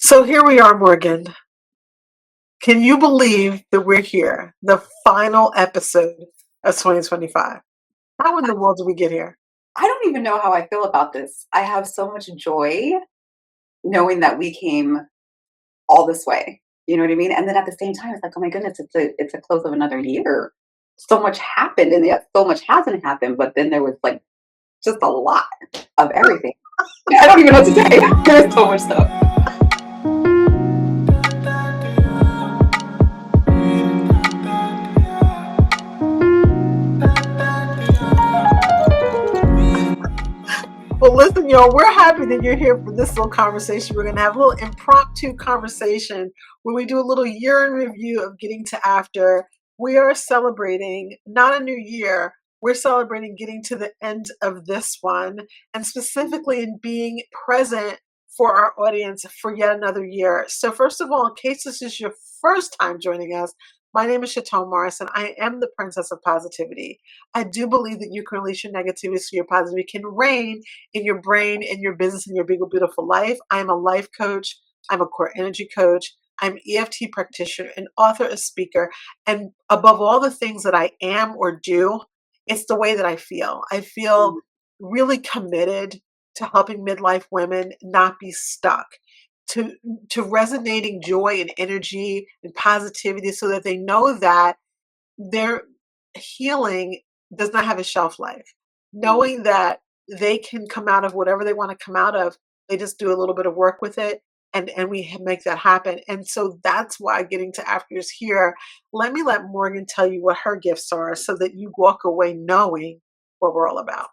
So here we are, Morgan. Can you believe that we're here? The final episode of 2025. How in the world did we get here? I don't even know how I feel about this. I have so much joy knowing that we came all this way. You know what I mean? And then at the same time, it's like, oh my goodness, it's a close of another year. So much happened, and yet so much hasn't happened. But then there was like just a lot of everything. I don't even know what to say. There's so much stuff. Well, listen, y'all, we're happy that you're here for this little conversation. We're going to have a little impromptu conversation where we do a little year in review of getting to after. We are celebrating not a new year. We're celebrating getting to the end of this one and specifically in being present for our audience for yet another year. So, first of all, in case this is your first time joining us, my name is Chateau Morrison. I am the Princess of Positivity. I do believe that you can release your negativity so your positivity can reign in your brain, in your business, in your big, beautiful life. I'm a life coach. I'm a core energy coach. I'm an EFT practitioner, an author, a speaker. And above all the things that I am or do, it's the way that I feel. I feel really committed to helping midlife women not be stuck, to to resonating joy and energy and positivity so that they know that their healing does not have a shelf life. Knowing that they can come out of whatever they want to come out of, they just do a little bit of work with it and make that happen. And so that's why getting to after is here. Let Morgan tell you what her gifts are so that you walk away knowing what we're all about.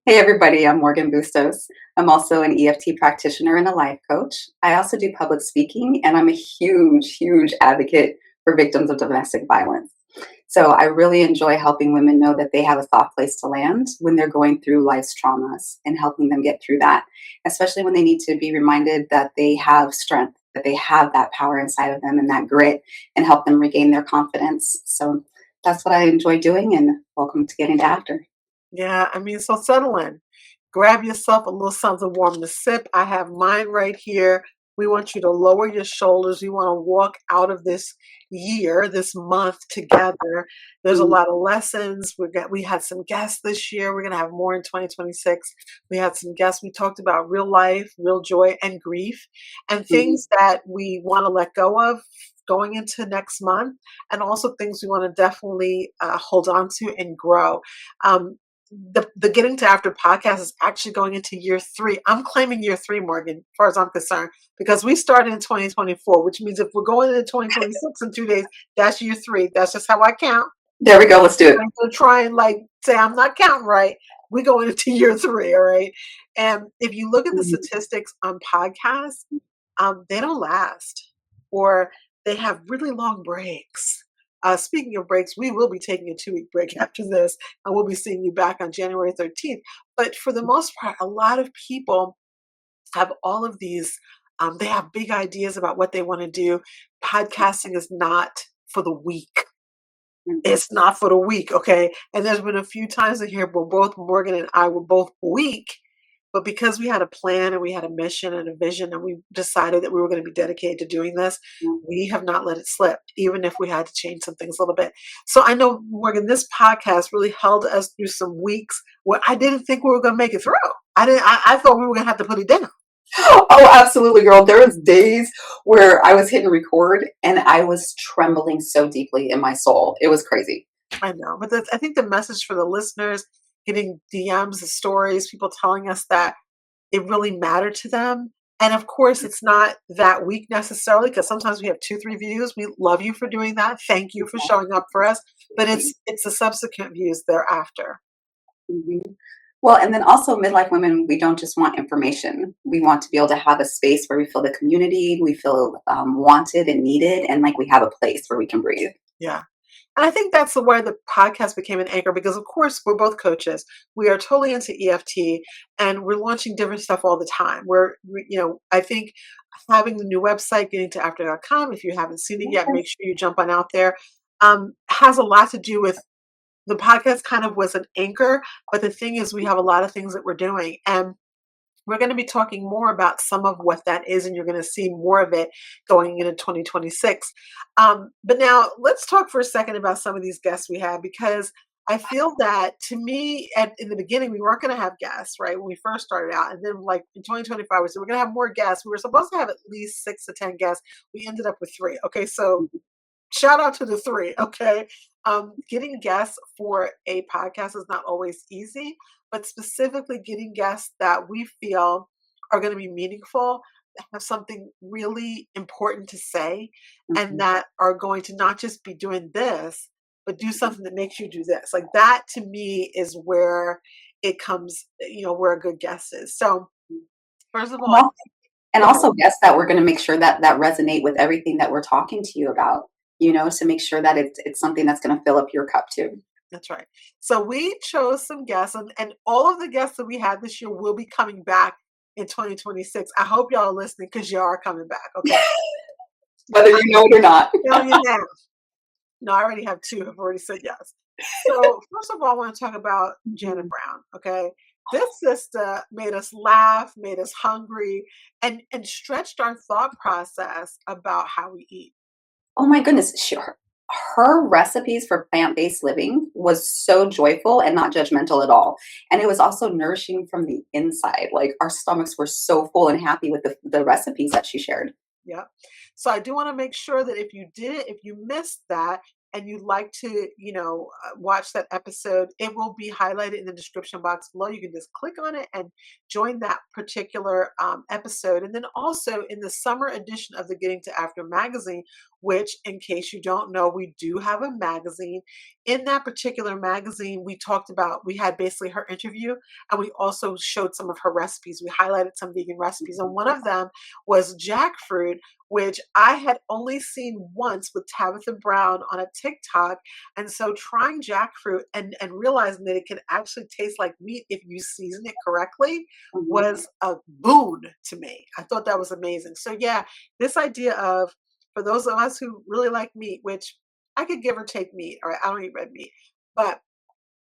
Hey everybody, I'm Morgan Bustos. I'm also an EFT practitioner and a life coach. I also do public speaking, and I'm a huge, huge advocate for victims of domestic violence. So I really enjoy helping women know that they have a soft place to land when they're going through life's traumas and helping them get through that, especially when they need to be reminded that they have strength, that they have that power inside of them and that grit, and help them regain their confidence. So that's what I enjoy doing, and welcome to Getting to After. Yeah, I mean, so settle in. Grab yourself a little something warm to sip. I have mine right here. We want you to lower your shoulders. We want to walk out of this year, this month together. There's a lot of lessons. We had some guests this year. We're gonna have more in 2026. We had some guests. We talked about real life, real joy, and grief, and Mhm. things that we want to let go of going into next month, and also things we want to definitely hold on to and grow. Um, the Getting to After podcast is actually going into year three. I'm claiming year three, Morgan, as far as I'm concerned, because we started in 2024, which means if we're going into 2026 in 2 days, that's year three. That's just how I count. There we go. Let's do it. I'm gonna try and like say I'm not counting right. We going into year three, all right. And if you look at the Mhm. statistics on podcasts, they don't last, or they have really long breaks. Speaking of breaks, we will be taking a 2 week break after this, and we'll be seeing you back on January 13th. But for the most part, a lot of people have all of these, they have big ideas about what they want to do. Podcasting is not for the weak. It's not for the weak, okay? And there's been a few times in here where both Morgan and I were both weak, but because we had a plan and we had a mission and a vision and we decided that we were going to be dedicated to doing this, we have not let it slip, even if we had to change some things a little bit. So I know, Morgan, this podcast really held us through some weeks where I didn't think we were going to make it through. I thought we were going to have to put it down. Oh, absolutely, girl. There was days where I was hitting record and I was trembling so deeply in my soul. It was crazy. I know, but I think the message for the listeners, getting DMs, the stories, people telling us that it really mattered to them. And of course, it's not that week necessarily, because sometimes we have 2, 3 views. We love you for doing that. Thank you for showing up for us. But it's the subsequent views thereafter. Mhm. Well, and then also midlife women, we don't just want information. We want to be able to have a space where we feel the community, we feel wanted and needed, and like we have a place where we can breathe. Yeah. And I think that's the where the podcast became an anchor because, of course, we're both coaches. We are totally into EFT, and we're launching different stuff all the time. I think having the new website, getting to after.com, if you haven't seen it yet, make Yes. sure you jump on out there. Has a lot to do with the podcast, kind of was an anchor. But the thing is, we have a lot of things that we're doing. And we're going to be talking more about some of what that is, and you're going to see more of it going into 2026. But now let's talk for a second about some of these guests we have, because I feel that, to me, in the beginning, we weren't going to have guests, right? When we first started out. And then, like in 2025, we said we're going to have more guests. We were supposed to have at least 6 to 10 guests. We ended up with three. Okay. So shout out to the three. Okay. Getting guests for a podcast is not always easy, but specifically getting guests that we feel are going to be meaningful, that have something really important to say, and Mhm. that are going to not just be doing this, but do something that makes you do this. Like that to me is where it comes, where a good guest is. So, first of all, And al and go ahead. also guests that we're gonna make sure that resonate with everything that we're talking to you about, to make sure that it's something that's gonna fill up your cup too. That's right. So we chose some guests, and all of the guests that we had this year will be coming back in 2026. I hope y'all are listening, because y'all are coming back. Okay. Whether you I'm know it or not. telling you now. No, I already have two. I've already said yes. So first of all, I want to talk about Janet Mhm. Brown. Okay. This sister made us laugh, made us hungry, and stretched our thought process about how we eat. Oh my goodness, her recipes for plant-based living was so joyful and not judgmental at all, and it was also nourishing from the inside, like, our stomachs were so full and happy with the recipes that she shared. Yeah. So I do want to make sure that if you missed that and you'd like to, watch that episode, it will be highlighted in the description box below. You can just click on it and join that particular episode. And then also in the summer edition of the Getting to After magazine, which, in case you don't know, we do have a magazine. In that particular magazine, we had basically her interview, and we also showed some of her recipes. We highlighted some vegan recipes, and one of them was jackfruit, which I had only seen once with Tabitha Brown on a TikTok. And so trying jackfruit and realizing that it can actually taste like meat if you season it correctly Mhm. was a boon to me. I thought that was amazing. So yeah, this idea of, for those of us who really like meat, which I could give or take meat, or I don't eat red meat, but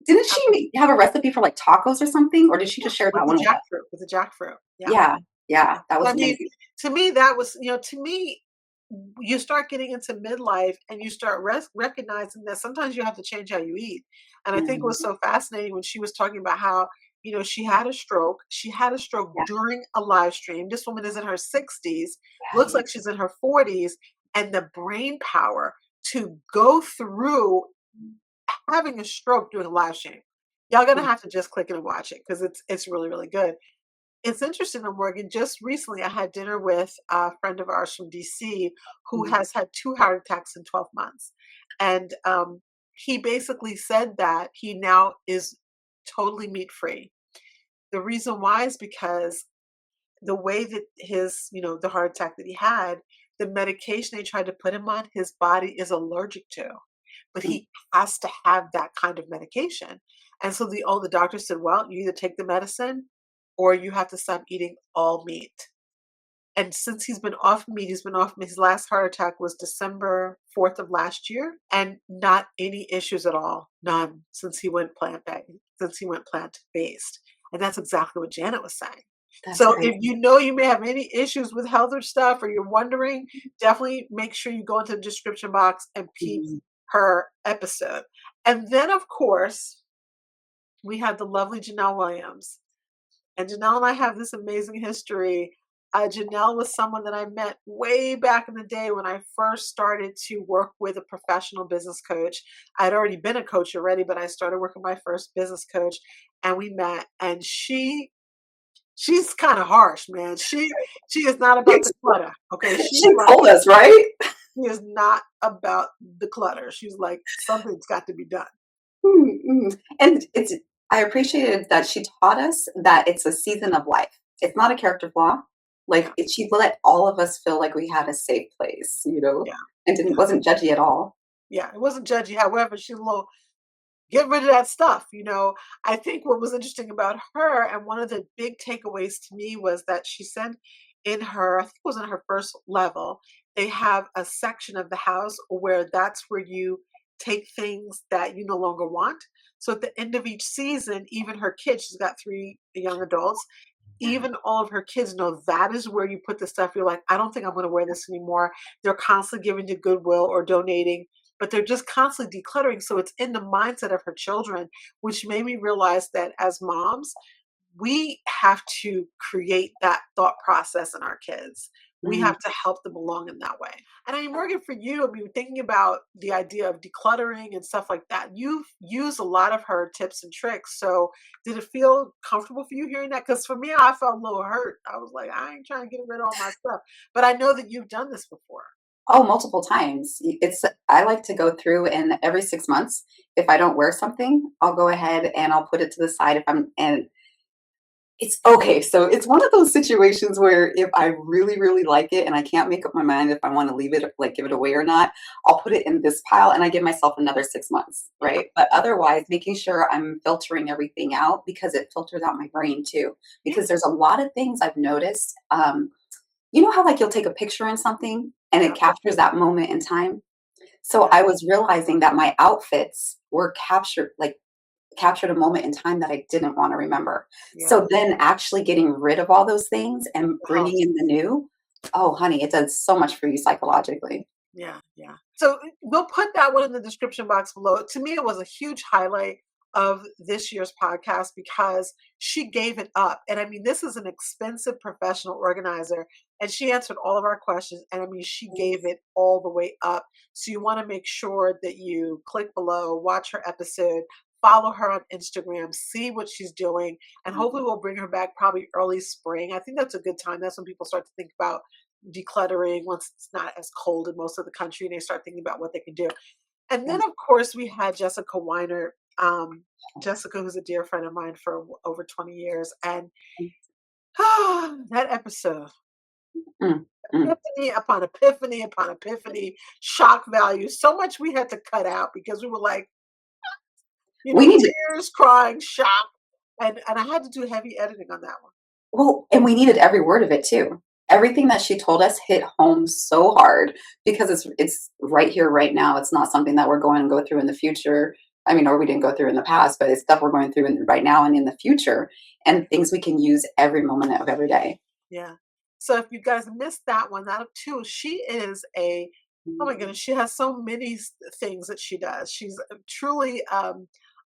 Didn't uh, she have a recipe for, like, tacos or something, or did she yeah, just share with that the one with us? jackfruit, with the jackfruit. Yeah. Yeah, yeah, that So, was I mean, amazing. to me, that was, to me, you start getting into midlife and you start recognizing that sometimes you have to change how you eat. And I think it Mhm. was so fascinating when she was talking about how, she had a stroke. She had a stroke Yeah, during a live stream. This woman is in her 60s, looks yeah. like she's in her 40s, and the brain power to go through having a stroke during a live stream. Y'all gonna have to just click it and watch it, because it's really, really good. It's interesting, though, Morgan. Just recently, I had dinner with a friend of ours from DC who Mhm. has had two heart attacks in 12 months. And he basically said that he now is totally meat free. The reason why is because the way that the heart attack that he had, the medication they tried to put him on, his body is allergic to, but Mm. he has to have that kind of medication. And so the doctor said, well, you either take the medicine or you have to stop eating all meat. And since he's been off meat, he's been off meat. His last heart attack was December 4th of last year, and not any issues at all. None, since he went plant based. And that's exactly what Janet was saying. That's So crazy. if you know you may have any issues with health or stuff, or you're wondering, definitely make sure you go into the description box and peep Mhm. her episode. And then, of course, we had the lovely Janelle Williams. And Janelle and I have this amazing history. Janelle was someone that I met way back in the day when I first started to work with a professional business coach. I'd already been a coach already, but I started working with my first business coach, and we met. And she's kind of harsh, man. She is not about the clutter. Okay, she's She like, told us, right? she is not about the clutter. She's like, something's got to be done. Mm, mm. And I appreciated that she taught us that it's a season of life. It's not a character flaw. Yeah, Like, she let all of us feel like we had a safe place, yeah, and didn't yeah, wasn't judgy at all. yeah. It wasn't judgy. However, she's a little, get rid of that stuff. I think what was interesting about her, and one of the big takeaways to me, was that she said in her, I think it was in her first level, they have a section of the house where that's where you take things that you no longer want. So at the end of each season, even her kids, she's got three young adults, even all of her kids know that is where you put the stuff. You're like, I don't think I'm going to wear this anymore. They're constantly giving to Goodwill or donating, but they're just constantly decluttering. So it's in the mindset of her children, which made me realize that as moms, we have to create that thought process in our kids. We Mhm. have to help them along in that way. And I mean, Morgan, for you, I mean, thinking about the idea of decluttering and stuff like that, you've used a lot of her tips and tricks. So did it feel comfortable for you hearing that? Because for me, I felt a little hurt. I was like, I ain't trying to get rid of all my stuff. But I know that you've done this before. Oh, multiple times. I like to go through and every 6 months, if I don't wear something, I'll go ahead and I'll put it to the side if I'm and it's okay. So it's one of those situations where if I really, really like it and I can't make up my mind if I want to leave it, like give it away or not, I'll put it in this pile and I give myself another 6 months, Yeah. right? But otherwise, making sure I'm filtering everything out because it filters out my brain too. Yeah. Because there's a lot of things I've noticed. You know how like you'll take a picture in something and it Yeah. captures that moment in time? So Yeah. I was realizing that my outfits were captured a moment in time that I didn't want to remember. Yeah. So then actually getting rid of all those things and It bringing helps. in the new, oh, honey, it does so much for you psychologically. Yeah, yeah. So we'll put that one in the description box below. To me, it was a huge highlight of this year's podcast because she gave it up. And I mean, this is an expensive professional organizer, and she answered all of our questions. And I mean, she gave it all the way up. So you want to make sure that you click below, watch her episode, follow her on Instagram, see what she's doing, and hopefully we'll bring her back probably early spring. I think that's a good time. That's when people start to think about decluttering once it's not as cold in most of the country and they start thinking about what they can do. And then, Yeah. of course, we had Jessica Weiner. Jessica, who's a dear friend of mine for over 20 years. And that episode, Mm, mm. epiphany upon epiphany, shock value, so much we had to cut out because we were like, We need to tears, crying, shock. And I had to do heavy editing on that one. Well, and we needed every word of it too. Everything that she told us hit home so hard because it's right here, right now. It's not something that we're going to go through in the future. I mean, or we didn't go through in the past, but it's stuff we're going through right now and in the future, and things we can use every moment of every day. Yeah. So if you guys missed that one, that too, she is oh my goodness, she has so many things that she does. She's truly a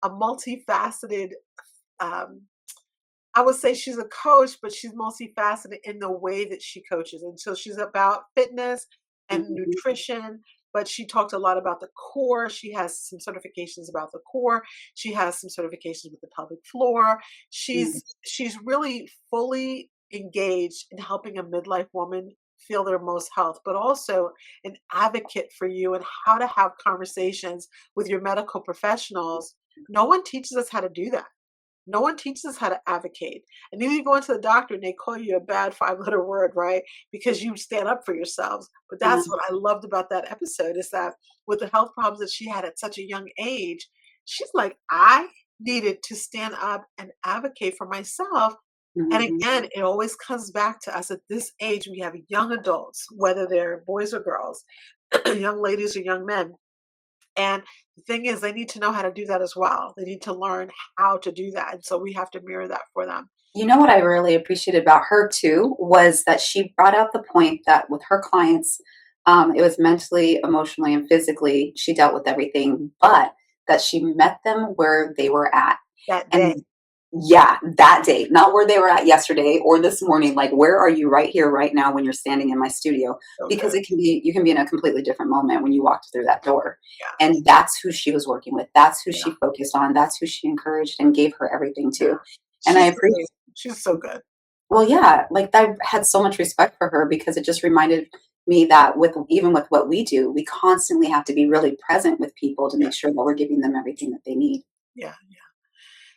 multifaceted, um, I would say she's a coach, but she's multifaceted in the way that she coaches. And so she's about fitness and Mhm, nutrition, but she talked a lot about the core. She has some certifications about the core. She has some certifications with the pelvic floor. mhm, She's really fully engaged in helping a midlife woman feel their most health, but also an advocate for you and how to have conversations with your medical professionals. No one teaches us how to do that. No one teaches us how to advocate. And then you go into the doctor and they call you a bad five-letter word, right? Because you stand up for yourselves. But uh, that's what I loved about that episode is that with the health problems that she had at such a young age, she's like, I needed to stand up and advocate for myself. And mhm. again, it always comes back to us at this age. We have young adults, whether they're boys or girls, young ladies or young men, and the thing is, they need to know how to do that as well. They need to learn how to do that. And so we have to mirror that for them. You know what I really appreciated about her too was that she brought out the point that with her clients, it was mentally, emotionally, and physically, she dealt with everything, but that she met them where they were at. That day. And yeah, that day, not where they were at yesterday or this morning. Like, where are you right here, right now, when you're standing in my studio? So Because good. you can be in a completely different moment when you walked through that door. Yeah. And that's who she was working with. That's who Yeah. she focused on. That's who she encouraged and gave her everything Yeah. to. And I She's appreciate great. She's so good. well, yeah, like, I had so much respect for her because it just reminded me that with even with what we do, we constantly have to be really present with people to Yeah. make sure that we're giving them everything that they need. Yeah.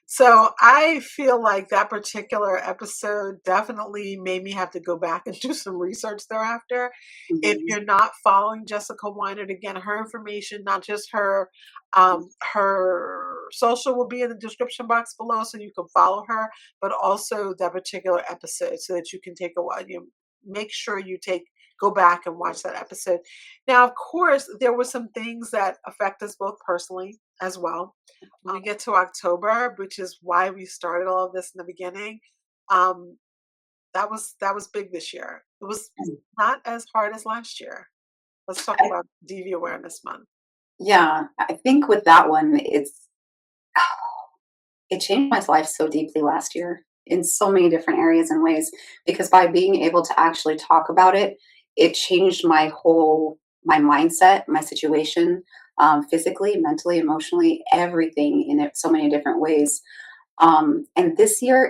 So I feel like that particular episode definitely made me have to go back and do some research thereafter. If Mhm, you're not following Jessica Weinert, again, her information, not just her social will be in the description box below so you can follow her, but also that particular episode so that you can take a while. You make sure you go back and watch that episode. Now, of course, there were some things that affect us both personally as well when we get to October, which is why we started all of this in the beginning. Um, that was big this year. It was not as hard as last year. Let's talk I, about DV Awareness Month. yeah, I think with that one, it changed my life so deeply last year in so many different areas and ways, because by being able to actually talk about it, it changed my mindset, my situation, physically, mentally, emotionally, everything in it so many different ways. And this year,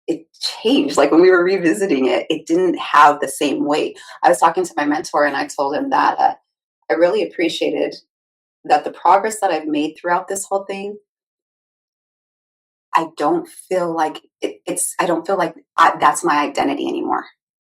it changed. Like when we were revisiting it, it didn't have the same weight. I was talking to my mentor, and I told him that I really appreciated that the progress that I've made throughout this whole thing. I don't feel like I don't feel like that's my identity anymore.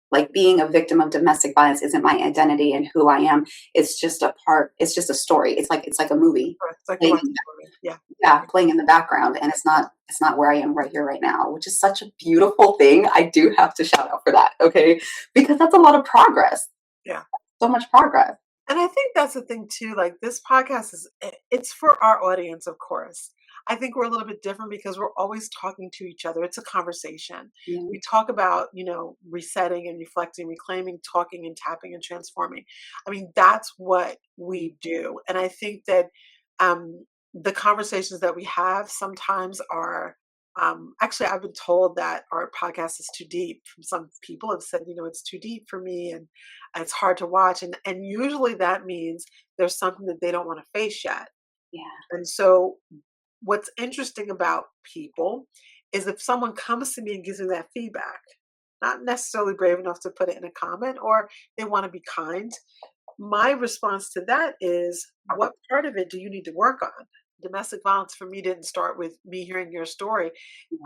Like being a victim of domestic violence isn't my identity and who I am. It's just a part. It's just a story. It's like a movie Or it's like a playing life story. Yeah. yeah, playing in the background, and it's not where I am right here right now, which is such a beautiful thing. I do have to shout out for that, okay? Because that's a lot of progress. Yeah. So much progress. And I think that's the thing too. Like this podcast it's for our audience, of course. I think we're a little bit different because we're always talking to each other. It's a conversation. Yeah. We talk about, resetting and reflecting, reclaiming, talking and tapping and transforming. I mean, that's what we do. And I think that the conversations that we have sometimes are actually, I've been told that our podcast is too deep. Some people have said, it's too deep for me and it's hard to watch. And usually that means there's something that they don't want to face yet. Yeah. And so what's interesting about people is if someone comes to me and gives me that feedback, not necessarily brave enough to put it in a comment or they want to be kind, my response to that is, what part of it do you need to work on? Domestic violence for me didn't start with me hearing your story.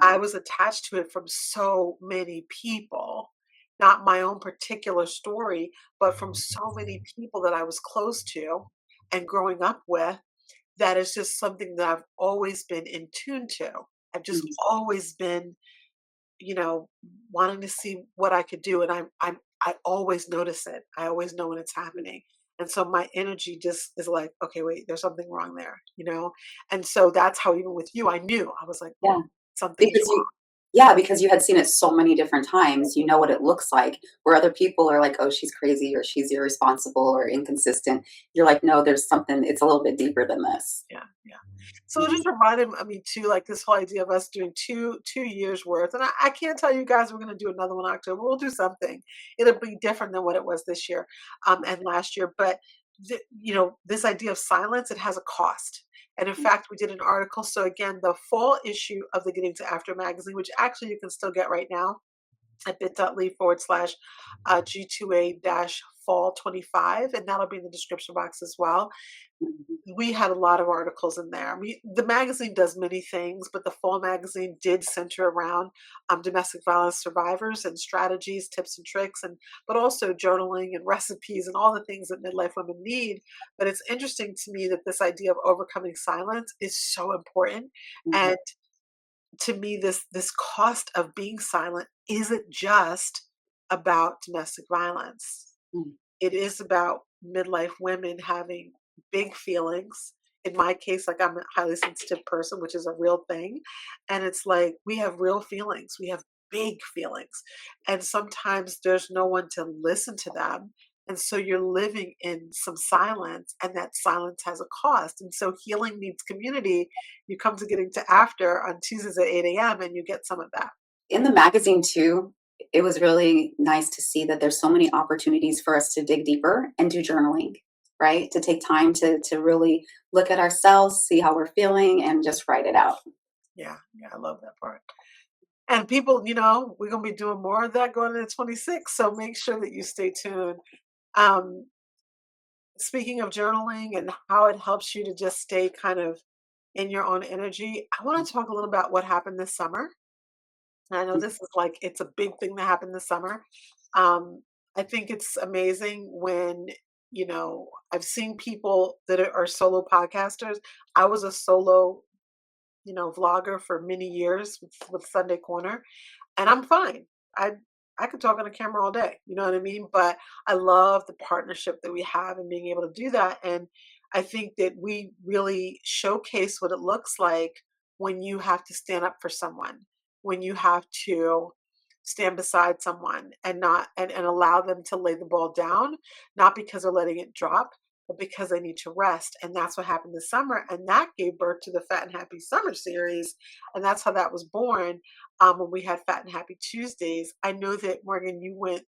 I was attached to it from so many people, not my own particular story, but from so many people that I was close to and growing up with. That is just something that I've always been in tune to. I've just Mhm. always been, you know, wanting to see what I could do, and I always notice it. I always know when it's happening. And so my energy just is like, okay, wait, there's something wrong there. And so that's how even with you, I knew. I was like, Yeah. something's Because you yeah, because you had seen it so many different times, you know what it looks like, where other people are like, "Oh, she's crazy," or "She's irresponsible," or "inconsistent." You're like, "No, there's something it's a little bit deeper than this." yeah, yeah. So it Mhm. just reminded me too, like this whole idea of us doing two years worth. And I can't tell you guys we're gonna do another one in October. We'll do something. It'll be different than what it was this year and last year. But this idea of silence, it has a cost. And in fact, we did an article. So again, the fall issue of the Getting to After magazine, which actually you can still get right now at bit.ly/, G2A dash fall 25, and that'll be in the description box as well. Mhm. We had a lot of articles in there. The magazine does many things, but the fall magazine did center around domestic violence survivors and strategies, tips and tricks, and but also journaling and recipes and all the things that midlife women need. But it's interesting to me that this idea of overcoming silence is so important. Mhm. And to me, this cost of being silent isn't just about domestic violence. Mhm. It is about midlife women having big feelings. In my case, like I'm a highly sensitive person, which is a real thing. And it's like we have real feelings, we have big feelings. And sometimes there's no one to listen to them. And so you're living in some silence, and that silence has a cost. And so healing needs community. You come to Getting to After on Tuesdays at 8 a.m. and you get some of that. In the magazine too, it was really nice to see that there's so many opportunities for us to dig deeper and do journaling, right? To take time to really look at ourselves, see how we're feeling, and just write it out. Yeah, yeah, I love that part. And people, we're gonna be doing more of that going into 26. So make sure that you stay tuned. Um, Speaking of journaling and how it helps you to just stay kind of in your own energy, I want to talk a little about what happened this summer. And I know this is like it's a big thing that happened this summer. I think it's amazing when I've seen people that are solo podcasters. I was a solo vlogger for many years with Sunday Corner, and I'm fine. I I could talk on a camera all day, you know what I mean? But I love the partnership that we have and being able to do that. And I think that we really showcase what it looks like when you have to stand up for someone, when you have to stand beside someone and not and allow them to lay the ball down, not because they're letting it drop, but because they need to rest. And that's what happened this summer. And that gave birth to the Fat and Happy Summer series. And that's how that was born. When we had Fat and Happy Tuesdays. I know that, Morgan, you went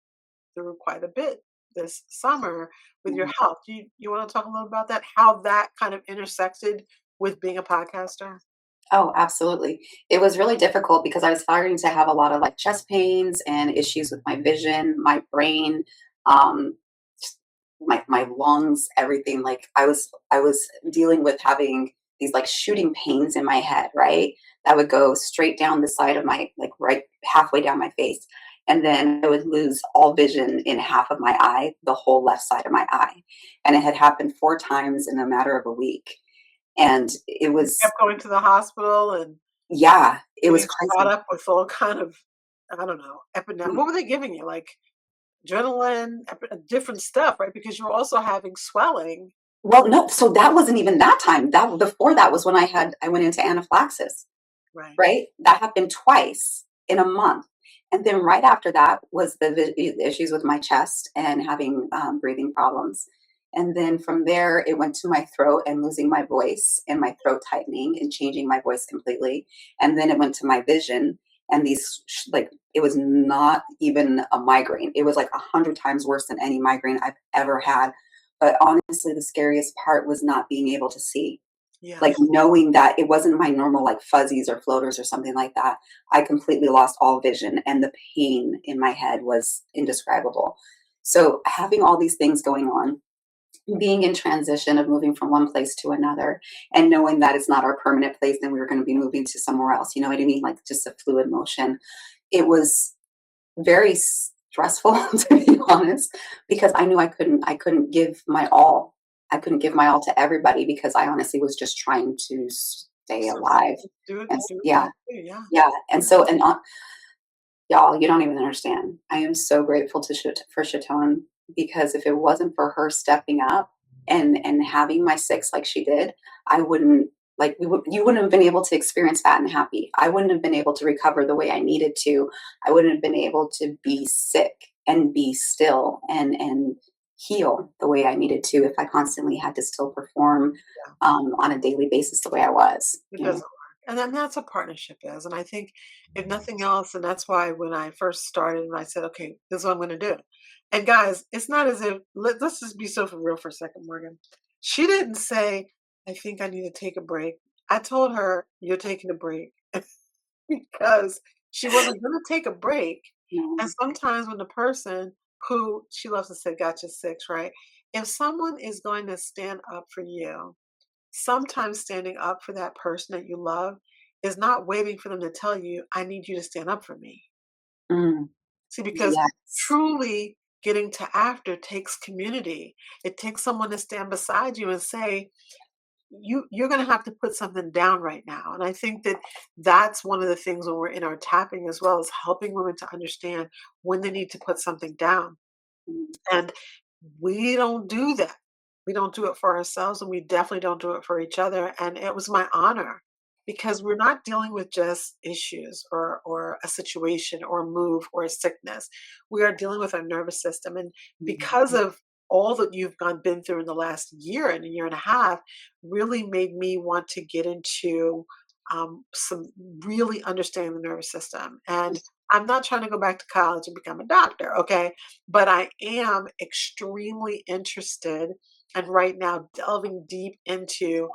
through quite a bit this summer with your Mhm. health. You want to talk a little about that? How that kind of intersected with being a podcaster? Oh, absolutely. It was really difficult because I was starting to have a lot of like chest pains and issues with my vision, my brain, um, my lungs, everything. Like I was dealing with having these like shooting pains in my head, right? That would go straight down the side of my like right halfway down my face. And then I would lose all vision in half of my eye, the whole left side of my eye. And it had happened 4 times in a matter of a week. And it You was, kept going to the hospital and yeah, it was getting shot crazy. up with all kind of, I don't know, what were they giving you? Like adrenaline, different stuff, right? Because you were also having swelling. Well, no, so that wasn't even that time. That before that was when I went into anaphylaxis, Right. right? That happened twice in a month. And then right after that was the issues with my chest and having breathing problems. And then from there, it went to my throat and losing my voice and my throat tightening and changing my voice completely. And then it went to my vision and like, it was not even a migraine. It was like 100 times worse than any migraine I've ever had. But honestly, the scariest part was not being able to see, Yeah. like knowing that it wasn't my normal like fuzzies or floaters or something like that. I completely lost all vision and the pain in my head was indescribable. So having all these things going on, being in transition of moving from one place to another and knowing that it's not our permanent place and we were going to be moving to somewhere else, you know what I mean? Like just a fluid motion. It was very stressful to be honest, because I knew I couldn't give my all. I couldn't give my all to everybody because I honestly was just trying to stay So alive. And do it for yeah, you too. Yeah. yeah. And so and y'all, you don't even understand. I am so grateful to for Chaton because if it wasn't for her stepping up and having my six like she did, I wouldn't like you wouldn't have been able to experience Fat and Happy. I wouldn't have been able to recover the way I needed to. I wouldn't have been able to be sick and be still and heal the way I needed to if I constantly had to still perform Yeah. on a daily basis the way I was. It You know. doesn't work. And then that's what partnership is. And I think if nothing else, and that's why when I first started and I said, okay, this is what I'm going to do. And guys, it's not as if, let's just be so for real for a second, Morgan. She didn't say, I think I need to take a break. I told her, you're taking a break because she wasn't going to take a break. And No. sometimes when the person who she loves to say, gotcha six, right? If someone is going to stand up for you, sometimes standing up for that person that you love is not waiting for them to tell you, I need you to stand up for me. Mm, See, because yes. truly getting to after takes community. It takes someone to stand beside you and say, you're going to have to put something down right now. And I think that that's one of the things when we're in our tapping as well, is helping women to understand when they need to put something down. Mm, And we don't do that. We don't do it for ourselves, and we definitely don't do it for each other. And it was my honor because we're not dealing with just issues or a situation or a move or a sickness. We are dealing with our nervous system. And because mhm. of all that you've been through in the last year and a year and a half, really made me want to get into some really understanding the nervous system. And I'm not trying to go back to college and become a doctor, okay? But I am extremely interested and right now delving deep into,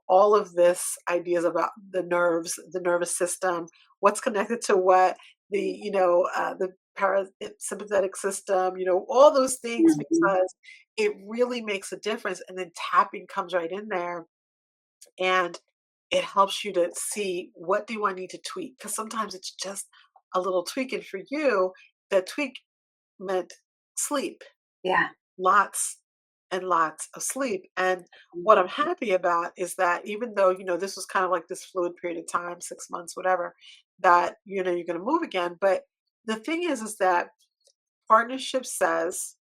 all of this ideas about the nerves, the nervous system, what's connected to what, the parasympathetic system, all those things Mhm. because it really makes a difference. And then tapping comes right in there and it helps you to see what do I need to tweak because sometimes it's just a little tweak. And for you, that tweak meant sleep, Yeah. lots and lots of sleep. And what I'm Mhm. happy about is that even though, this was kind of like this fluid period of time, 6 months, whatever, that, you're going to move again. But the thing is that partnership says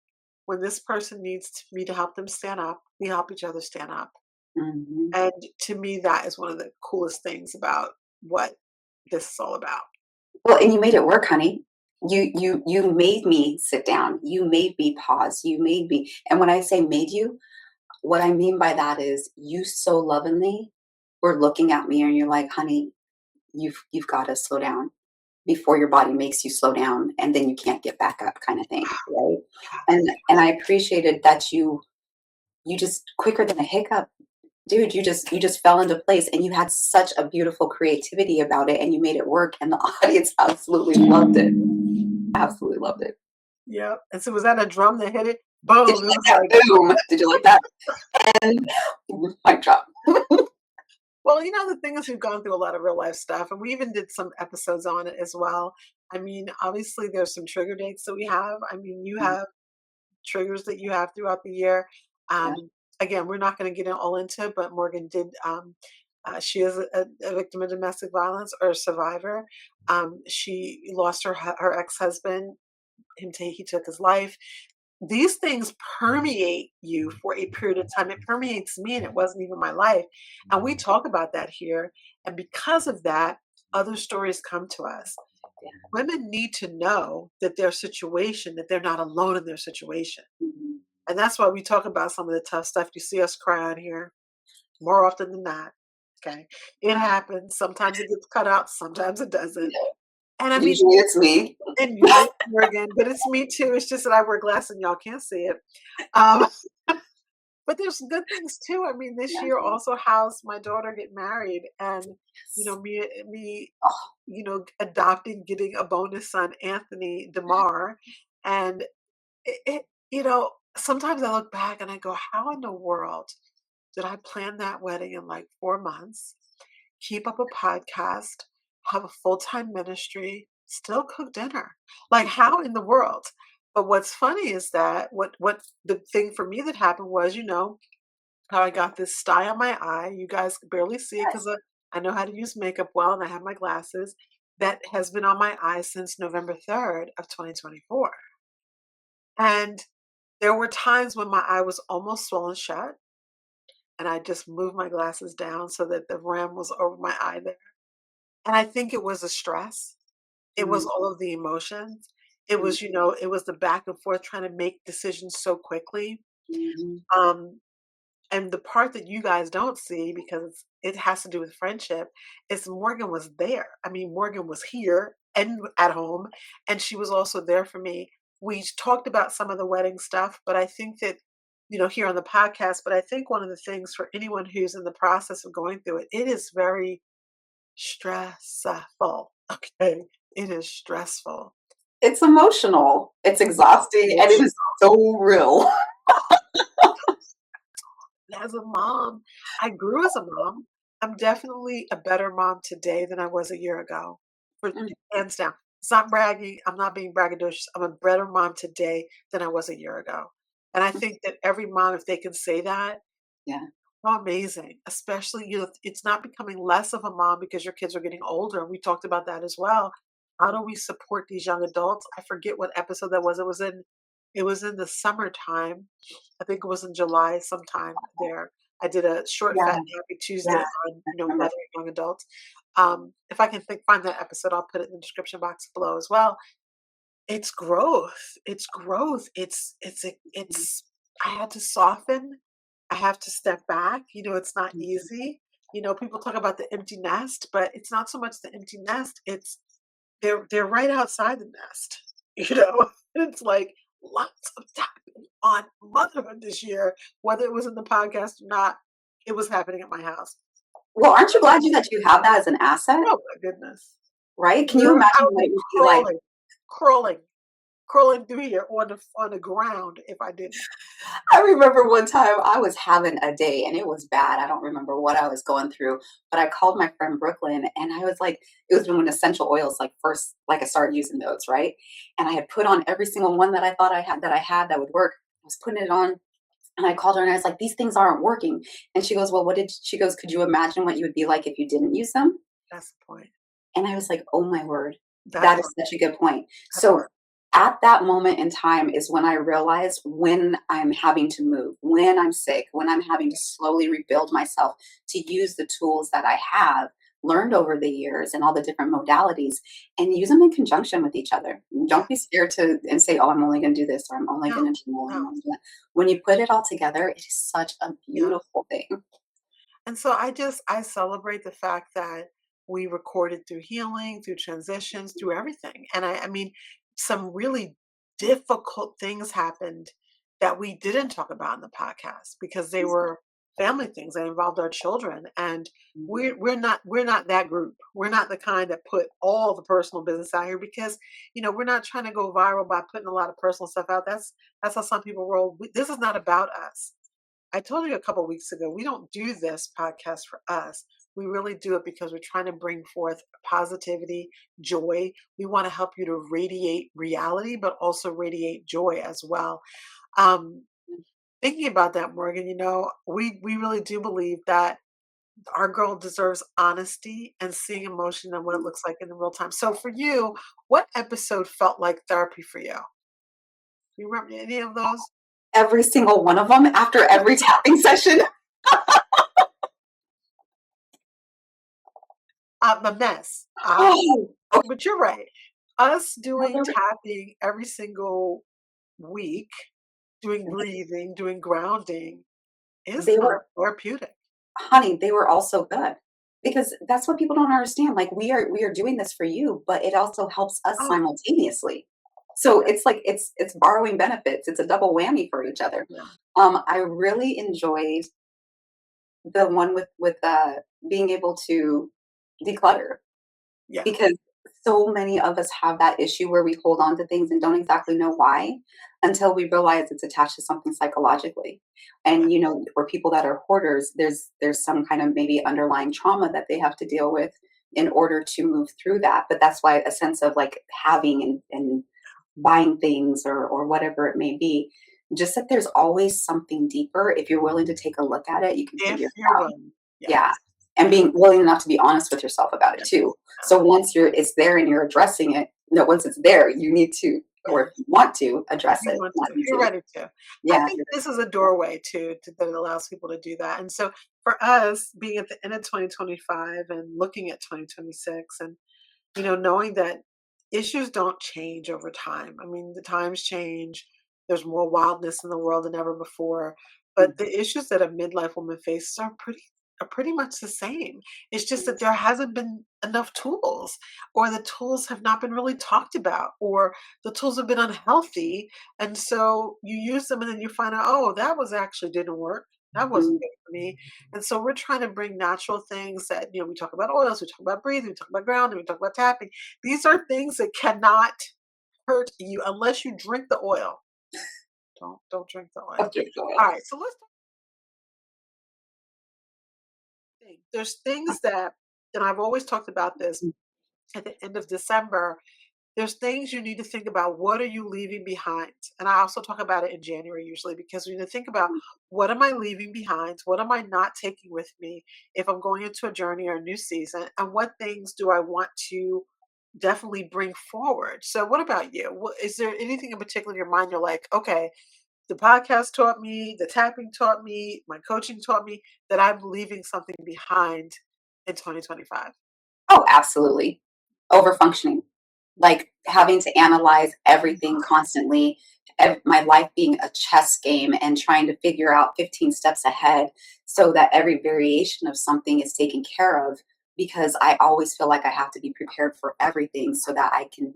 when this person needs me to help them stand up, we help each other stand up. Mhm. And to me, that is one of the coolest things about what this is all about. Well, and you made it work, honey. You made me sit down. You made me pause. You made me. And when I say made you, what I mean by that is you so lovingly were looking at me and you're like, honey, you've got to slow down before your body makes you slow down and then you can't get back up kind of thing, right? And I appreciated that you just quicker than a hiccup, dude, you just fell into place and you had such a beautiful creativity about it and you made it work and the audience absolutely loved it. Absolutely loved it. Yeah. And so was that a drum that hit it? Did Boom. you It like was that? like, Boom. Did you like that? And mic drop. well, the thing is, we've gone through a lot of real life stuff, and we even did some episodes on it as well. I mean, obviously, there's some trigger dates that we have. I mean, you have triggers that you have throughout the year. Yeah. Again, we're not going to get all into it, but Morgan did. She is a victim of domestic violence or a survivor. She lost her ex husband. He took his life. These things permeate you for a period of time. It permeates me, and it wasn't even my life. And we talk about that here. And because of that, other stories come to us. Women need to know that that they're not alone in their situation. Mhm. And that's why we talk about some of the tough stuff. You see us cry on here more often than not. Okay. It happens. Sometimes it gets cut out, sometimes it doesn't. And I mean, Usually it's me. and usually it's Morgan, but it's me too. It's just that I wear glasses and y'all can't see it. Um, but there's good things too. I mean, this Yeah. year also housed my daughter get married, and Yes. me, Oh, adopting, getting a bonus son, Anthony Demar, and sometimes I look back and I go, how in the world did I plan that wedding in like 4 months, keep up a podcast, have a full time ministry, still cook dinner? Like, how in the world? But what's funny is that what the thing for me that happened was, how I got this sty on my eye. You guys could barely see it because yes. I know how to use makeup well and I have my glasses. That has been on my eye since November 3rd of 2024. And there were times when my eye was almost swollen shut, and I just moved my glasses down so that the rim was over my eye there. And I think it was the stress. It was Mm, all of the emotions. It mm, was, it was the back and forth trying to make decisions so quickly. mhm, Um, and the part that you guys don't see, because it has to do with friendship, is Morgan was there. I mean, Morgan was here and at home, and she was also there for me. We talked about some of the wedding stuff, but I think that, here on the podcast, but I think one of the things for anyone who's in the process of going through it, it is very stressful. Okay. It is stressful. it's emotional, it's exhausting, and it Emotional. is so real. As a mom, I grew as a mom. I'm definitely a better mom today than I was a year ago. For Mm, hands down. It's not bragging. I'm not being braggadocious. I'm a better mom today than I was a year ago. And I think that every mom, if they can say that, yeah, how amazing. Especially, it's not becoming less of a mom because your kids are getting older. We talked about that as well. How do we support these young adults? I forget what episode that was. It was in the summertime. I think it was in July sometime there. I did a short, yeah, fat, and happy yeah, Tuesday on, I remember. mothering young adults. If I can find that episode, I'll put it in the description box below as well. It's growth. It's growth. It's. I had to soften. I have to step back. It's not Mhm. easy. People talk about the empty nest, but it's not so much the empty nest. It's they're right outside the nest. It's like lots of tapping on motherhood this year, whether it was in the podcast or not. It was happening at my house. Well, aren't you glad that you have that as an asset, Oh my goodness. right? Can you Girl, I imagine would what be it would be like? crawling, crawling through here on the ground if I didn't. I remember one time I was having a day and it was bad. I don't remember what I was going through, but I called my friend Brooklyn and I was like, it was when essential oils like first, like I started using those, right? And I had put on every single one that I thought I had that would work. I was putting it on and I called her and I was like, these things aren't working. And she goes, well, she goes, could you imagine what you would be like if you didn't use them? That's the point. And I was like, oh my word, That that is part. such a good point. That So part. at that moment in time is when I realize when I'm having to move, when I'm sick, when I'm having to slowly rebuild myself to use the tools that I have learned over the years and all the different modalities, and use them in conjunction with each other. Yeah. Don't be scared to and say, "Oh, I'm only going to do this," or "I'm only No, going to do more," no. I'm only gonna. When you put it all together, it is such a Yeah. beautiful thing. And so I celebrate the fact that we recorded through healing, through transitions, through everything. And I mean, some really difficult things happened that we didn't talk about in the podcast because they were family things that involved our children. And we're not that group. We're not the kind that put all the personal business out here because we're not trying to go viral by putting a lot of personal stuff out. That's how some people roll. This is not about us. I told you a couple weeks ago, we don't do this podcast for us. We really do it because we're trying to bring forth positivity, joy. We want to help you to radiate reality, but also radiate joy as well. Um, Thinking about that, Morgan, we really do believe that our girl deserves honesty and seeing emotion and what it looks like in the real time. So for you, what episode felt like therapy for you? Do you remember any of those? Every single one of them after every tapping session. A mess. Oh, But you're right. Us no, doing tapping every single week, doing breathing, doing grounding is they were therapeutic. honey, they were all so good. Because that's what people don't understand. Like we are doing this for you, but it also helps us Oh, simultaneously. So it's like it's borrowing benefits. It's a double whammy for each other. yeah. I really enjoyed the one with being able to declutter, Yeah. because so many of us have that issue where we hold on to things and don't exactly know why until we realize it's attached to something psychologically. Yeah. And for people that are hoarders, there's some kind of maybe underlying trauma that they have to deal with in order to move through that. But that's why a sense of like having and buying things or whatever it may be, just that there's always something deeper. If you're willing to take a look at it, you can If figure it you're out. willing. Yeah, Yes. and Yes. being willing enough to be honest with yourself about it Yes. too. Yeah. So once it's there and you're addressing it, no, once it's there, you need to, Yeah. or if you want to If address you it, want not to, if need you're to. ready to. I Yeah, think this is a doorway to that allows people to do that. And so for us, being at the end of 2025 and looking at 2026 and knowing that issues don't change over time. I mean, the times change. There's more wildness in the world than ever before. But mhm, the issues that a midlife woman faces are pretty much the same. It's just that there hasn't been enough tools, or the tools have not been really talked about, or the tools have been unhealthy. And so you use them and then you find out, oh, that was actually didn't work. That wasn't mhm. good for me. And so we're trying to bring natural things that, we talk about oils, we talk about breathing, we talk about grounding, we talk about tapping. These are things that cannot hurt you unless you drink the oil. Don't drink the oil. Okay, go All ahead. right, so let's think. There's things that, and I've always talked about this at the end of December, there's things you need to think about. What are you leaving behind? And I also talk about it in January usually because we need to think about what am I leaving behind? What am I not taking with me if I'm going into a journey or a new season? And what things do I want to definitely bring forward? So, what about you? Is there anything in particular in your mind you're like, okay, the podcast taught me, the tapping taught me, my coaching taught me that I'm leaving something behind in 2025? Oh, absolutely. Over functioning, like having to analyze everything constantly, my life being a chess game and trying to figure out 15 steps ahead so that every variation of something is taken care of, because I always feel like I have to be prepared for everything so that I can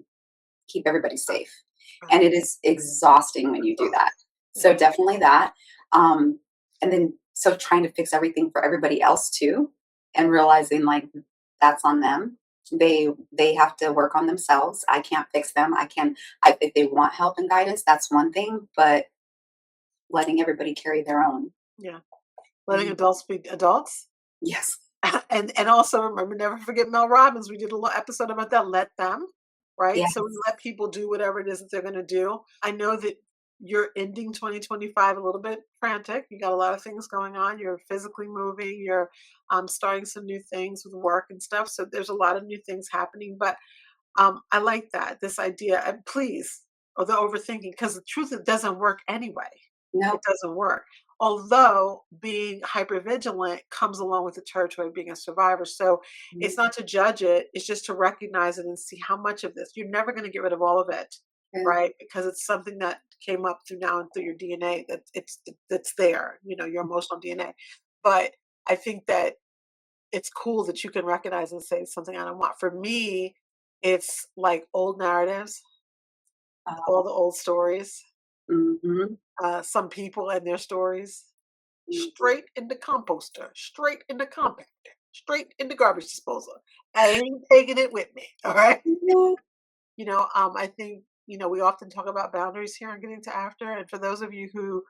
keep everybody safe. Right. And it is exhausting when you do that. So Yeah. definitely that. Um, and then so trying to fix everything for everybody else too, and realizing like that's on them. They have to work on themselves. I can't fix them. If they want help and guidance, that's one thing, but letting everybody carry their own. Yeah. Letting Mhm. adults be adults. Yes. And also remember, never forget Mel Robbins. We did a little episode about that. Let them, right? So we Yes. let people do whatever it is that they're going to do. I know that you're ending 2025 a little bit frantic. You got a lot of things going on. You're physically moving. You're starting some new things with work and stuff. So there's a lot of new things happening. But I like that this idea. And please, or the overthinking, because the truth, it doesn't work anyway. It No. doesn't work. Although being hypervigilant comes along with the territory of being a survivor. So Mhm. it's not to judge it, it's just to recognize it and see how much of this. You're never going to get rid of all of it, Yeah. right? Because it's something that came up through now and through your DNA that that's there, your emotional DNA. But I think that it's cool that you can recognize and say something I don't want. For me, it's like old narratives, all Uh, the old stories, mhm, some people and their stories, mhm. straight in the composter, straight in the compactor, straight in the garbage disposal. I ain't taking it with me. All right. Yeah. I think, we often talk about boundaries here and getting to after. And for those of you who,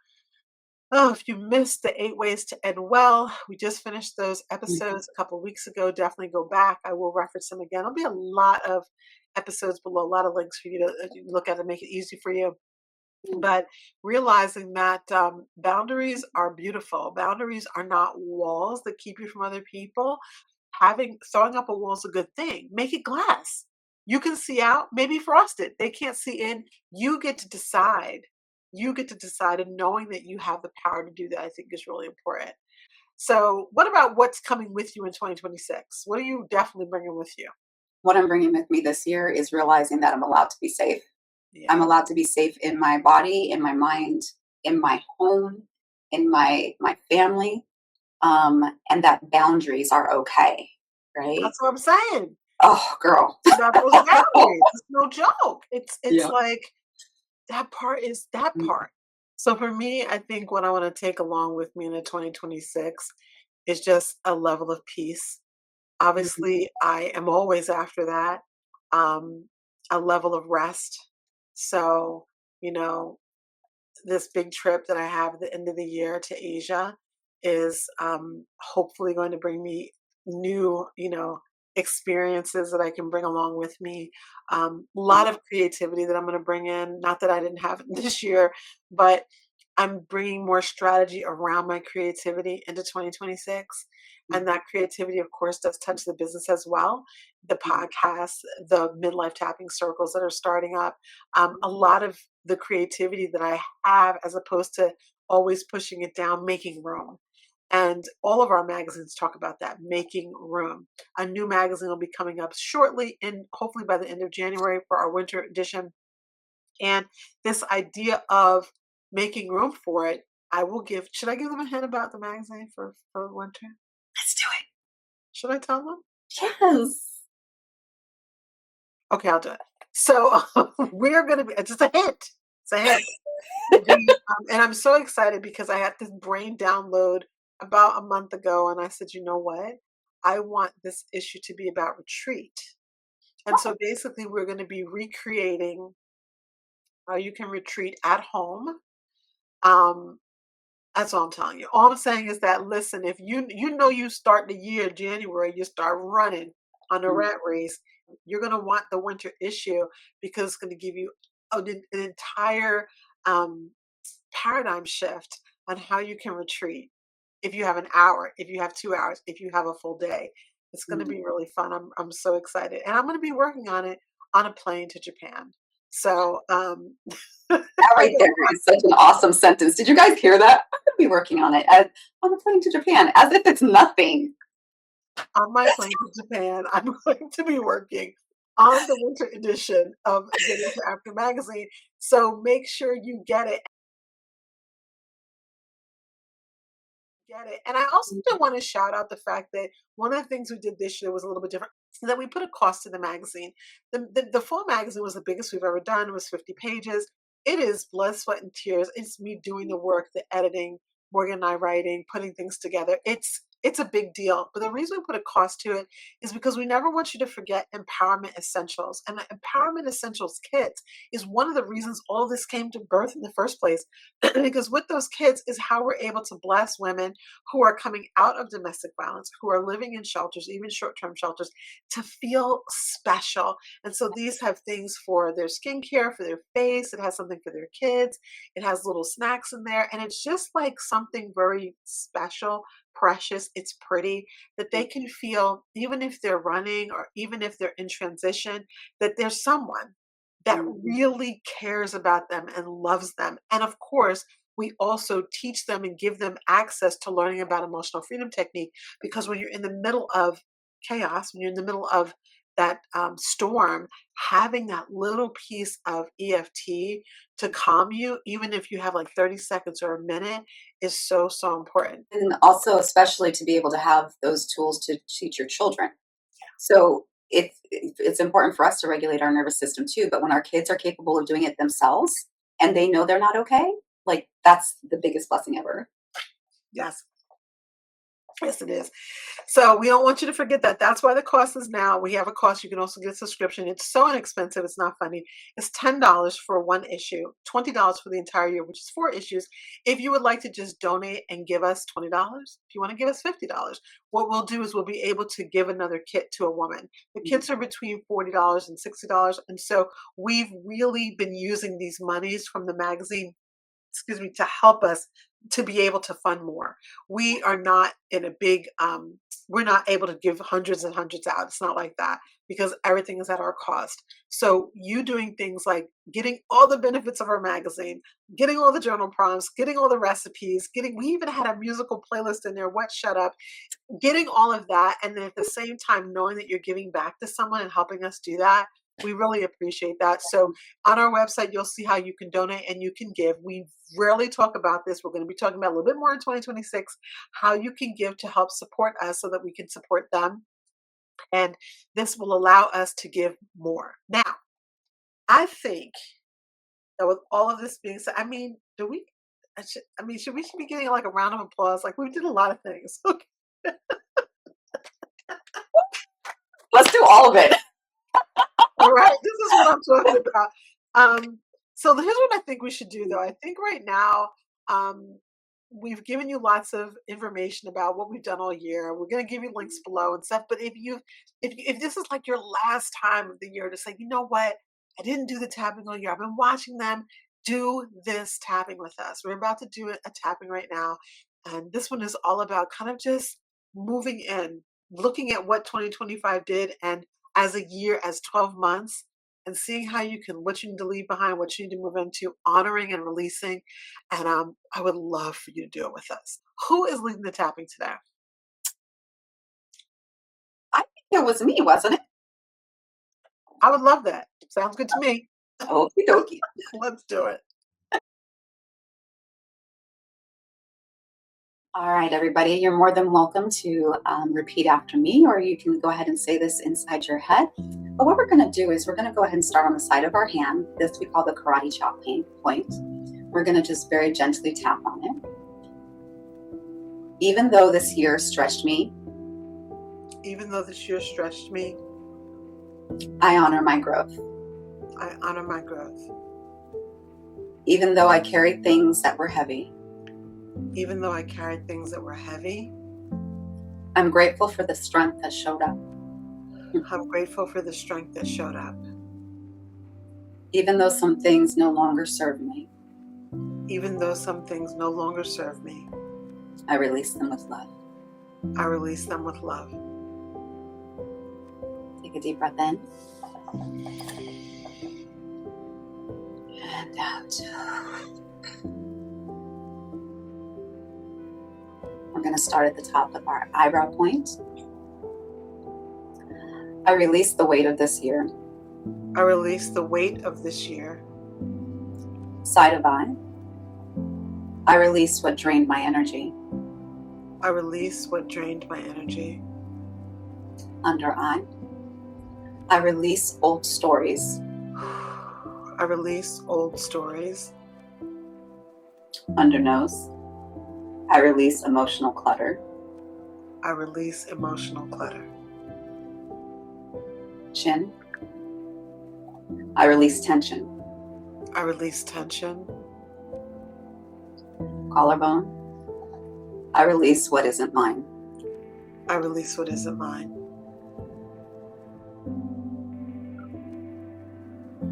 oh, if you missed the 8 ways to end well, we just finished those Mhm, episodes a couple of weeks ago. Definitely go back. I will reference them again. There'll be a lot of episodes below, a lot of links for you to look at and make it easy for you. mm, But realizing that boundaries are beautiful. Boundaries are not walls that keep you from other people. Throwing up a wall is a good thing. Make it glass. You can see out, maybe frosted. They can't see in. You get to decide. You get to decide, and knowing that you have the power to do that, I think is really important. So, what about what's coming with you in 2026? What are you definitely bringing with you? What I'm bringing with me this year is realizing that I'm allowed to be safe. I'm Yeah, allowed to be safe in my body, in my mind, in my home, in my family, and that boundaries are okay, right? that's what I'm saying. Oh, girl. About those boundaries. It's no joke. It's Yeah. like that part is that Mhm, part. So for me, I think what I want to take along with me into 2026 is just a level of peace. mhm, Obviously, I am always after that. Um, a level of rest. So, you know, this big trip that I have at the end of the year to Asia is hopefully going to bring me new, experiences that I can bring along with me. A lot of creativity that I'm going to bring in. Not that I didn't have it this year, but I'm bringing more strategy around my creativity into 2026. And mhm, that creativity, of course, does touch the business as well. The mhm, podcasts, the midlife tapping circles that are starting up, a lot of the creativity that I have, as opposed to always pushing it down, making room. And all of our magazines talk about that, making room. A new magazine will be coming up shortly, and hopefully by the end of January for our winter edition. And this idea of making room for it, should I give them a hint about the magazine for winter? let's do it. Should I tell them? Yes. Okay, I'll do it. So we're going to be, it's just a hint. It's a hint. And I'm so excited because I had this brain download about a month ago, and I said, you know what? I want this issue to be about retreat. And so Oh, basically, we're going to be recreating how you can retreat at home. Um, that's all I'm telling you. All I'm saying is that listen, if you start the year January, you start running on a mm, rat race, you're gonna want the winter issue because it's gonna give you an entire um, paradigm shift on how you can retreat. If you have an hour, if you have 2 hours, if you have a full day, it's gonna mm. be really fun. I'm so excited, and I'm gonna be working on it on a plane to Japan. So That right there is such an awesome sentence. Did you guys hear that? I'm gonna be working on it as on the plane to Japan, as if it's nothing. on my plane to Japan, I'm going to be working on the winter edition of Getting to After magazine. So make sure you get it. And I also do want to shout out the fact that one of the things we did this year was a little bit different. So that we put a cost to the magazine. The full magazine was the biggest we've ever done. It was 50 pages. It is blood, sweat, and tears. It's me doing the work, the editing, Morgan and I writing, putting things together. It's a big deal. But the reason we put a cost to it is because we never want you to forget Empowerment Essentials. And the Empowerment Essentials kits is one of the reasons all this came to birth in the first place. Because with those kits is how we're able to bless women who are coming out of domestic violence, who are living in shelters, even short term shelters, to feel special. And so these have things for their skincare, for their face, it has something for their kids, it has little snacks in there. And it's just like something very special, precious, it's pretty, that they can feel, even if they're running or even if they're in transition, that there's someone that Mhm, really cares about them and loves them. And of course, we also teach them and give them access to learning about emotional freedom technique, because when you're in the middle of chaos, when you're in the middle of that storm, having that little piece of EFT to calm you, even if you have like 30 seconds or a minute, is so, so important. And also, especially to be able to have those tools to teach your children. So it's important for us to regulate our nervous system too. But when our kids are capable of doing it themselves and they know they're not okay, like that's the biggest blessing ever. Yes. Yes, it is. So we don't want you to forget that. That's why the cost is now. We have a cost. You can also get a subscription. It's so inexpensive. It's not funny. It's $10 for one issue, $20 for the entire year, which is 4 issues. If you would like to just donate and give us $20, if you want to give us $50, what we'll do is we'll be able to give another kit to a woman. The kits are between $40 and $60. And so we've really been using these monies from the magazine, excuse me, to help us to be able to fund more. We are not in a big, we're not able to give hundreds and hundreds out. It's not like that, because everything is at our cost. So you doing things like getting all the benefits of our magazine, getting all the journal prompts, getting all the recipes, we even had a musical playlist in there, What Shut Up, getting all of that, and then at the same time knowing that you're giving back to someone and helping us do that, we really appreciate that. So on our website, you'll see how you can donate and you can give. We rarely talk about this. We're going to be talking about a little bit more in 2026, how you can give to help support us so that we can support them. And this will allow us to give more. Now, I think that with all of this being said, I mean, should we be getting like a round of applause? Like, we did a lot of things. Let's do all of it. All right, this is what I'm talking about. So here's what I think we should do, though. I think right now, we've given you lots of information about what we've done all year. We're going to give you links below and stuff. But if this is like your last time of the year to say, you know what, I didn't do the tapping all year. I've been watching them do this tapping with us. We're about to do a tapping right now, and this one is all about kind of just moving in, looking at what 2025 did, and as a year, as 12 months, and seeing how you can, what you need to leave behind, what you need to move into, honoring and releasing. And I would love for you to do it with us. Who is leading the tapping today? I think it was me, wasn't it? I would love that. Sounds good to me. Okie dokie. Let's do it. All right, everybody, you're more than welcome to repeat after me, or you can go ahead and say this inside your head. But what we're going to do is we're going to go ahead and start on the side of our hand. This we call the karate chop point. We're going to just very gently tap on it. Even though this year stretched me, Even though this year stretched me, I honor my growth. I honor my growth. Even though I carried things that were heavy, Even though I carried things that were heavy, I'm grateful for the strength that showed up. I'm grateful for the strength that showed up. Even though some things no longer serve me, Even though some things no longer serve me, I release them with love. I release them with love. Take a deep breath in and out. We're going to start at the top of our eyebrow point. I release the weight of this year. I release the weight of this year. Side of eye. I release what drained my energy. I release what drained my energy. Under eye. I release old stories. I release old stories. Under nose. I release emotional clutter. I release emotional clutter. Chin. I release tension. I release tension. Collarbone. I release what isn't mine. I release what isn't mine.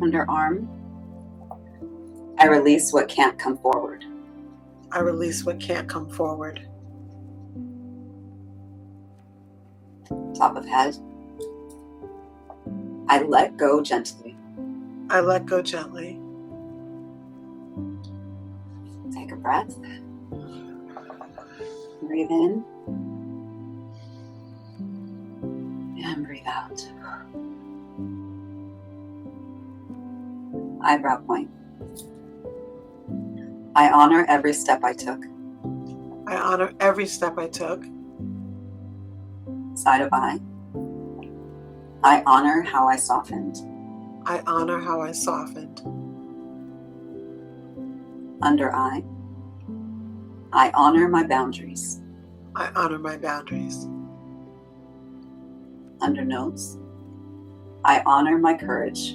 Underarm. I release what can't come forward. I release what can't come forward. Top of head. I let go gently. I let go gently. Take take a breath. Breathe in and breathe out. Eyebrow point. I honor every step I took. I honor every step I took. Side of eye. I honor how I softened. I honor how I softened. Under eye. I honor my boundaries. I honor my boundaries. Under nose. I honor my courage.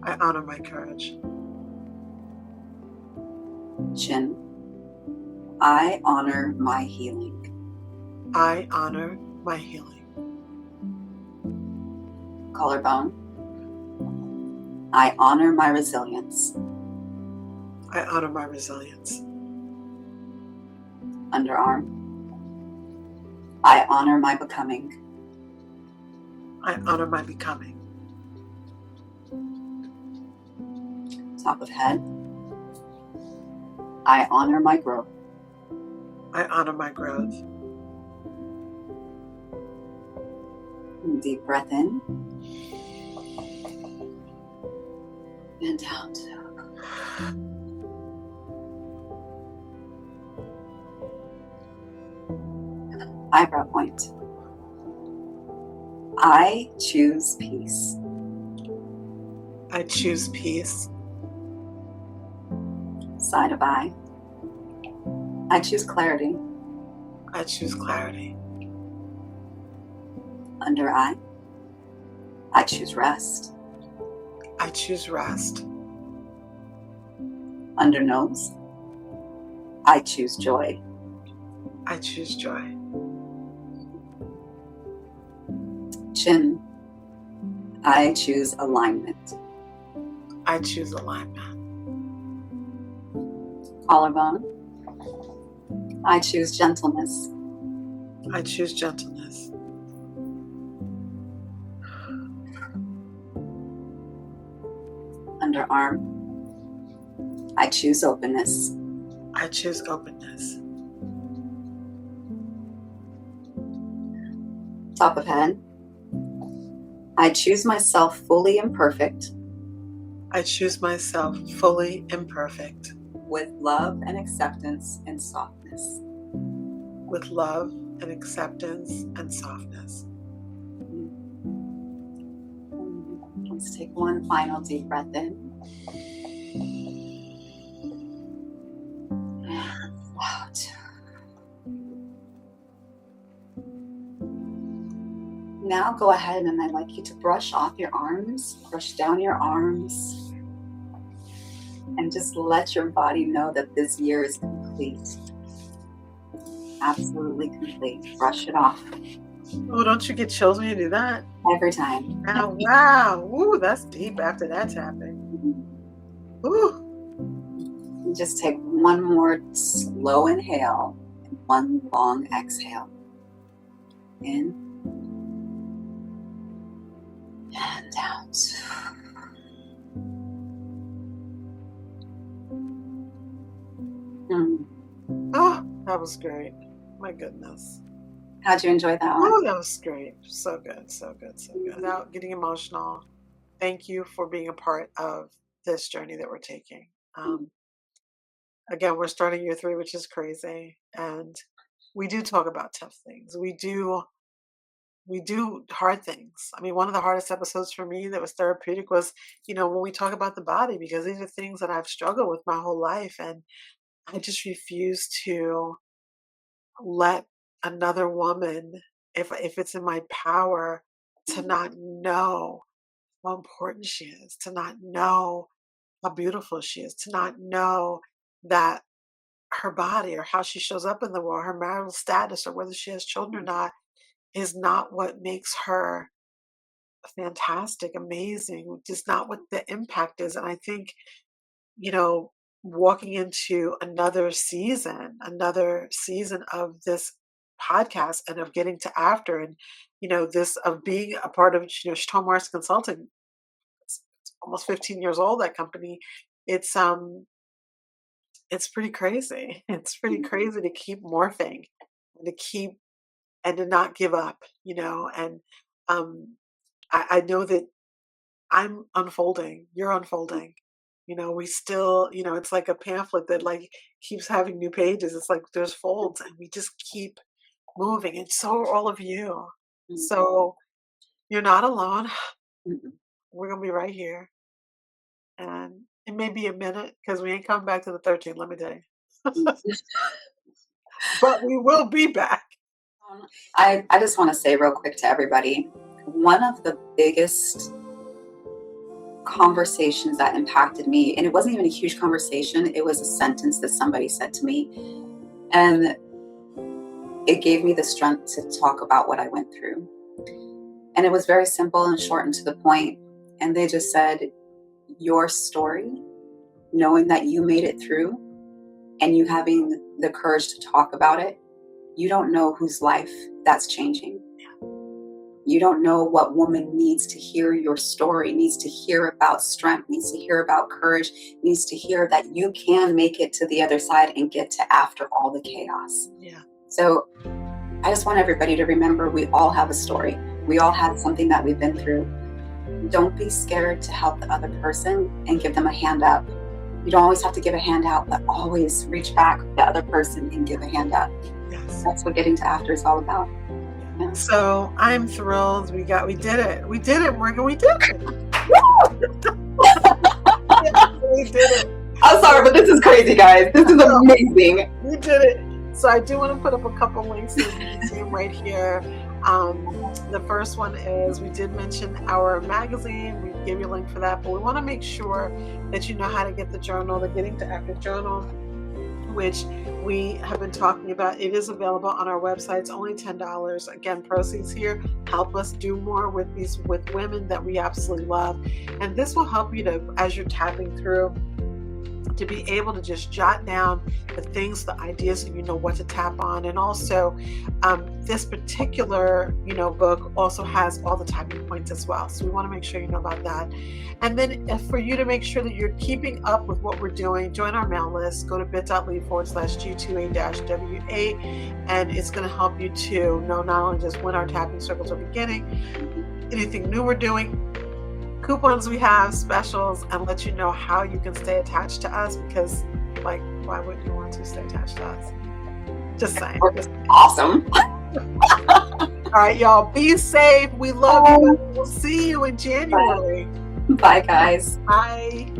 I honor my courage. Chin. I honor my healing. I honor my healing. Collarbone. I honor my resilience. I honor my resilience. Underarm. I honor my becoming. I honor my becoming. Top of head. I honor my growth. I honor my growth. Deep breath in and out. Eyebrow point. I choose peace. I choose peace. Side of eye. I choose clarity. I choose clarity. Under eye. I choose rest. I choose rest. Under nose. I choose joy. I choose joy. Chin. I choose alignment. I choose alignment. Collarbone. I choose gentleness. I choose gentleness. Underarm. I choose openness. I choose openness. Top of head. I choose myself fully imperfect. I choose myself fully imperfect. With love and acceptance and softness. With love and acceptance and softness. Let's take one final deep breath in. And out. Now go ahead and I'd like you to brush off your arms, brush down your arms, and just let your body know that this year is complete. Absolutely complete. Brush it off. Oh, don't you get chills when you do that? Every time. Oh, wow. Ooh, that's deep after that tapping. Ooh. And just take one more slow inhale and one long exhale. In and out. Oh, that was great. My goodness. How'd you enjoy that one? Oh, that was great. So good, so good, so good. Without getting emotional, thank you for being a part of this journey that we're taking. Again, we're starting year 3, which is crazy. And we do talk about tough things. We do hard things. I mean, one of the hardest episodes for me that was therapeutic was, when we talk about the body, because these are things that I've struggled with my whole life. And I just refuse to let another woman, if it's in my power, to not know how important she is, to not know how beautiful she is, to not know that her body or how she shows up in the world, her marital status or whether she has children or not, is not what makes her fantastic, amazing, just not what the impact is. And I think, you know, walking into another season of this podcast and of getting to after and, this of being a part of, Chateau Mars Consulting, it's almost 15 years old, that company. It's it's pretty crazy. It's pretty crazy to keep morphing and to keep and to not give up, and um I know that I'm unfolding, you're unfolding. We still, it's like a pamphlet that like keeps having new pages. It's like there's folds and we just keep moving. And so are all of you. Mhm. So you're not alone. Mhm. We're gonna be right here. And it may be a minute because we ain't coming back to the 13, let me tell you. Mhm. But we will be back. I just want to say real quick to everybody, one of the biggest conversations that impacted me, and it wasn't even a huge conversation, it was a sentence that somebody said to me, and it gave me the strength to talk about what I went through. And it was very simple and short and to the point. And they just said, your story, knowing that you made it through and you having the courage to talk about it, you don't know whose life that's changing. You don't know what woman needs to hear your story, needs to hear about strength, needs to hear about courage, needs to hear that you can make it to the other side and get to after all the chaos. Yeah. So I just want everybody to remember we all have a story. We all have something that we've been through. Don't be scared to help the other person and give them a hand up. You don't always have to give a hand out, but always reach back to the other person and give a hand up. Yes. That's what getting to after is all about. Yeah. So I'm thrilled. We did it. We did it, Morgan. We did it. We did it. I'm sorry, but this is crazy, guys. This is amazing. We did it. So I do want to put up a couple links so you can see them right here. The first one is we did mention our magazine. We gave you a link for that, but we want to make sure that you know how to get the journal, the Getting to After journal, which we have been talking about. It is available on our website. It's only $10. Again, proceeds here help us do more with women that we absolutely love. And this will help you to, as you're tapping through, to be able to just jot down the things, the ideas, so you know what to tap on. And also, this particular, book also has all the tapping points as well. So we want to make sure you know about that. And then for you to make sure that you're keeping up with what we're doing, join our mail list. Go to bit.ly/G2A-WA, and it's going to help you to know not only just when our tapping circles are beginning, anything new we're doing, coupons we have, specials, and let you know how you can stay attached to us, because why wouldn't you want to stay attached to us? Just saying. Awesome. All right, y'all, be safe. We love you. We'll see you in January. Bye, guys. Bye.